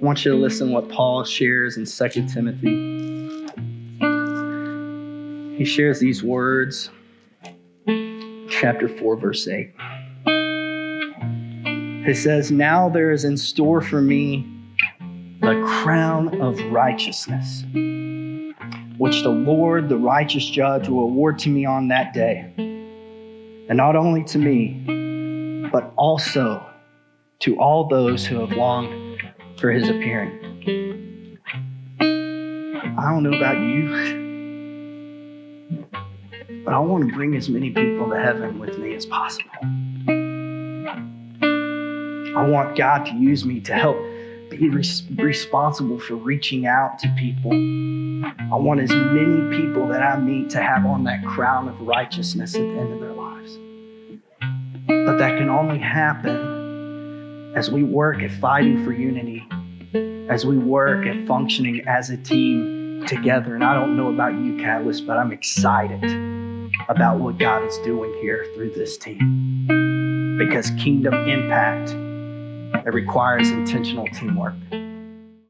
I want you to listen to what Paul shares in 2 Timothy. He shares these words, chapter 4, verse 8. He says, "Now there is in store for me the crown of righteousness, which the Lord, the righteous judge, will award to me on that day. And not only to me, but also to all those who have longed for his appearing." I don't know about you, but I want to bring as many people to heaven with me as possible. I want God to use me to help be responsible for reaching out to people. I want as many people that I meet to have on that crown of righteousness at the end of their lives. But that can only happen as we work at fighting for unity, as we work at functioning as a team together. And I don't know about you, Catalyst, but I'm excited about what God is doing here through this team. Because kingdom impact, it requires intentional teamwork.